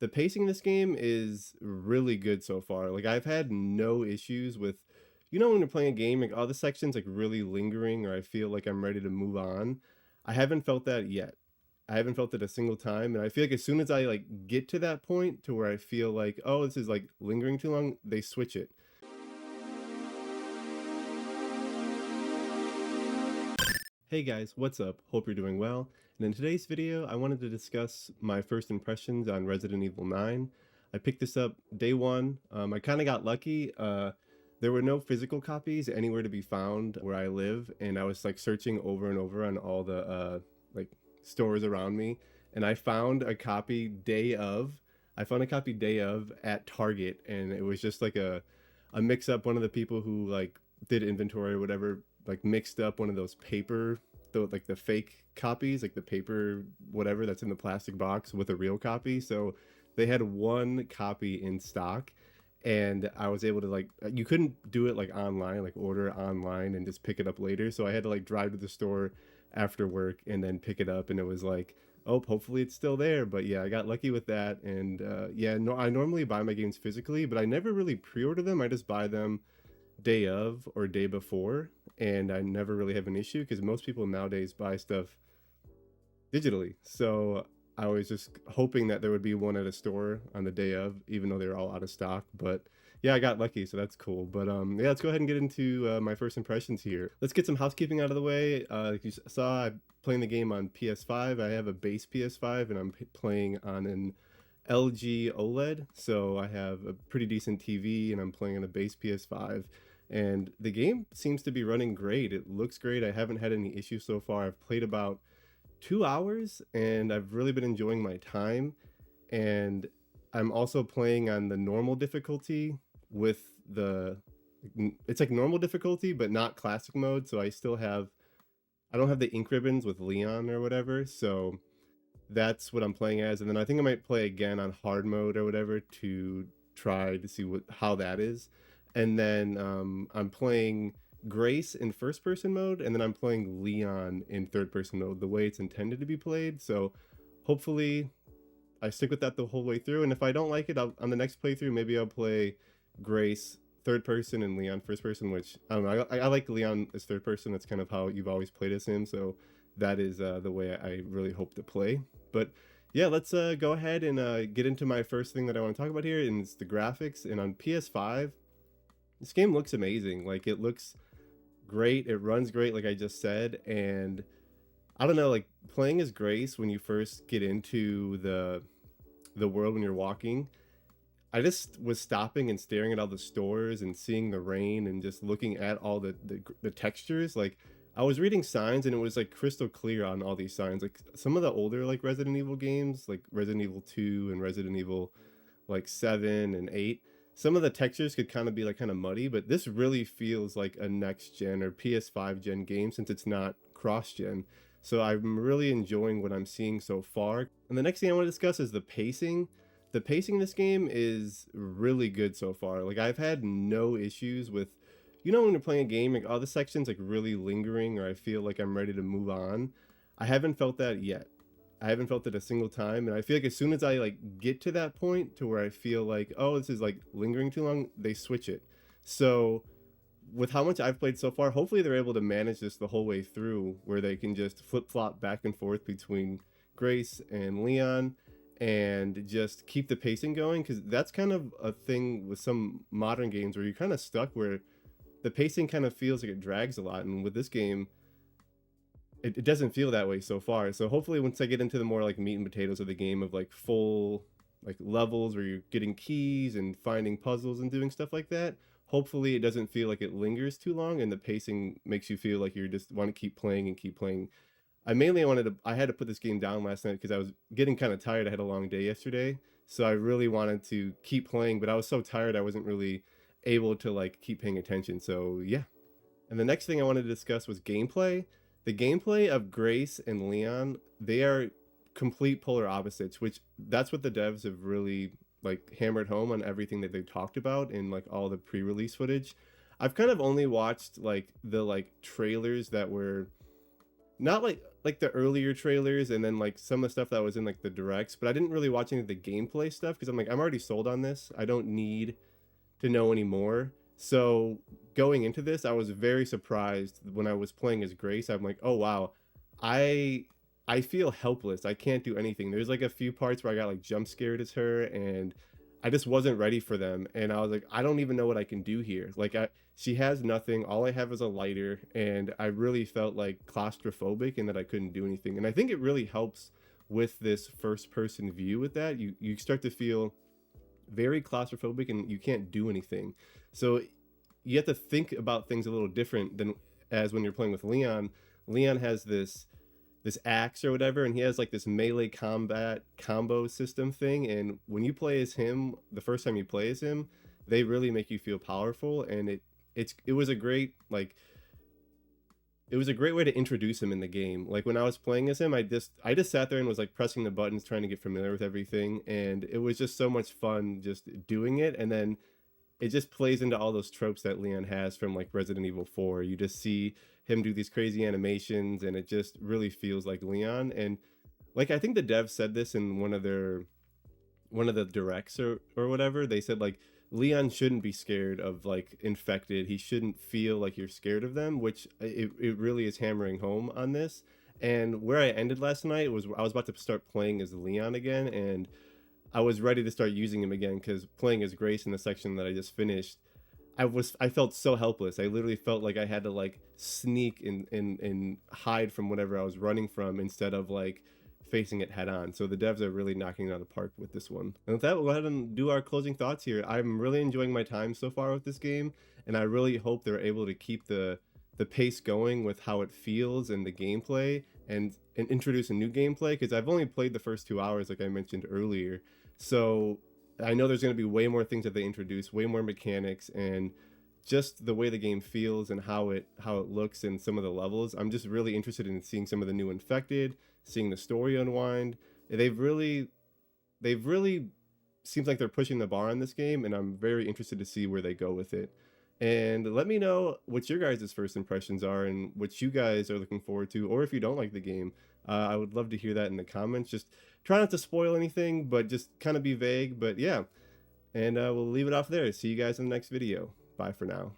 The pacing in this game is really good so far. Like I've had no issues with, when you're playing a game, like all the sections like really lingering, or I feel like I'm ready to move on. I haven't felt that yet. I haven't felt it a single time, and I feel like as soon as I like get to that point to where I feel like, oh, this is like lingering too long, they switch it. Hey guys, what's up? Hope you're doing well. And in today's video, I wanted to discuss my first impressions on Resident Evil 9. I picked this up day one. I kind of got lucky. There were no physical copies anywhere to be found where I live, and I was like searching over and over on all the like stores around me, and I found a copy day of. I found a copy day of at Target, and it was just like a mix up. One of the people who like did inventory or whatever like mixed up one of those paper, like the fake copies, like the paper whatever that's in the plastic box with a real copy. So they had one copy in stock, and I was able to like, you couldn't do it like online, like order it online and just pick it up later. So I had to like drive to the store after work and then pick it up, and it was like, oh, hopefully it's still there. But yeah, I got lucky with that. And yeah, no, I normally buy my games physically, but I never really pre-order them. I just buy them day of or day before, and I never really have an issue because most people nowadays buy stuff digitally. So I was just hoping that there would be one at a store on the day of, even though they're all out of stock. But yeah, I got lucky, so that's cool. But yeah, let's go ahead and get into my first impressions here. Let's get some housekeeping out of the way. Like you saw, I'm playing the game on PS5. I have a base PS5, and I'm playing on an LG OLED, so I have a pretty decent TV, and I'm playing on a base PS5, and the game seems to be running great. It looks great. I haven't had any issues so far. I've played about 2 hours, and I've really been enjoying my time. And I'm also playing on the normal difficulty with it's like normal difficulty, but not classic mode. So I don't have the ink ribbons with Leon or whatever. So that's what I'm playing as. And then I think I might play again on hard mode or whatever to try to see how that is. And then I'm playing Grace in first person mode, and then I'm playing Leon in third person mode, the way it's intended to be played. So hopefully I stick with that the whole way through. And if I don't like it, on the next playthrough, maybe I'll play Grace third person and Leon first person, which I don't know. I like Leon as third person. That's kind of how you've always played as him. So that is the way I really hope to play. But yeah, let's go ahead and get into my first thing that I want to talk about here, and it's the graphics. And on PS5, this game looks amazing. Like, it looks great. It runs great, like I just said. And I don't know, like playing as Grace when you first get into the world when you're walking, I just was stopping and staring at all the stores and seeing the rain and just looking at all the textures. Like, I was reading signs, and it was like crystal clear on all these signs. Like some of the older like Resident Evil games, like Resident Evil 2 and Resident Evil like 7 and 8, some of the textures could kind of be like kind of muddy, but this really feels like a next gen or PS5 gen game since it's not cross gen. So I'm really enjoying what I'm seeing so far. And the next thing I want to discuss is the pacing. The pacing in this game is really good so far. Like, I've had no issues with, when you're playing a game, like all the sections like really lingering, or I feel like I'm ready to move on. I haven't felt that yet. I haven't felt it a single time, and I feel like as soon as I like get to that point to where I feel like, oh, this is like lingering too long, they switch it. So with how much I've played so far, hopefully they're able to manage this the whole way through, where they can just flip-flop back and forth between Grace and Leon and just keep the pacing going, because that's kind of a thing with some modern games where you're kind of stuck where the pacing kind of feels like it drags a lot. And with this game, it doesn't feel that way so far. So hopefully once I get into the more like meat and potatoes of the game, of like full like levels where you're getting keys and finding puzzles and doing stuff like that, hopefully it doesn't feel like it lingers too long, and the pacing makes you feel like you just want to keep playing and keep playing. I had to put this game down last night because I was getting kind of tired. I had a long day yesterday, so I really wanted to keep playing, but I was so tired I wasn't really able to like keep paying attention. So yeah. And the next thing I wanted to discuss was gameplay. The gameplay of Grace and Leon, they are complete polar opposites, which that's what the devs have really like hammered home on everything that they've talked about in like all the pre-release footage. I've kind of only watched like the like trailers that were not like like the earlier trailers and then like some of the stuff that was in like the directs, but I didn't really watch any of the gameplay stuff because I'm like, I'm already sold on this. I don't need to know anymore. So going into this, I was very surprised when I was playing as Grace. I'm like, oh wow, I I feel helpless. I can't do anything. There's like a few parts where I got like jump scared as her, and I just wasn't ready for them. And I was like, I don't even know what I can do here. Like she has nothing. All I have is a lighter, and I really felt like claustrophobic and that I couldn't do anything. And I think it really helps with this first person view with that. You start to feel very claustrophobic and you can't do anything. So you have to think about things a little different than as when you're playing with Leon. Leon has this axe or whatever, and he has like this melee combat combo system thing. And when you play as him, the first time you play as him, they really make you feel powerful. And it was a great like it was a great way to introduce him in the game. Like when I was playing as him, I just sat there and was like pressing the buttons, trying to get familiar with everything, and it was just so much fun just doing it. And then it just plays into all those tropes that Leon has from like Resident Evil 4. You just see him do these crazy animations, and it just really feels like Leon. And like I think the devs said this in one of the directs or whatever. They said like Leon shouldn't be scared of like infected. He shouldn't feel like you're scared of them, which it really is hammering home on this. And where I ended last night was I was about to start playing as Leon again, and I was ready to start using him again because playing as Grace in the section that I just finished, I felt so helpless. I literally felt like I had to like sneak and hide from whatever I was running from instead of like facing it head on. So the devs are really knocking it out of the park with this one. And with that, we'll go ahead and do our closing thoughts here. I'm really enjoying my time so far with this game, and I really hope they're able to keep the pace going with how it feels and the gameplay, and introduce a new gameplay, because I've only played the first 2 hours like I mentioned earlier. So I know there's going to be way more things that they introduce, way more mechanics, and just the way the game feels and how it looks in some of the levels. I'm just really interested in seeing some of the new infected, seeing the story unwind. They've really seems like they're pushing the bar on this game, and I'm very interested to see where they go with it. And let me know what your guys' first impressions are and what you guys are looking forward to, or if you don't like the game. I would love to hear that in the comments. Just try not to spoil anything, but just kind of be vague. But yeah, and we'll leave it off there. See you guys in the next video. Bye for now.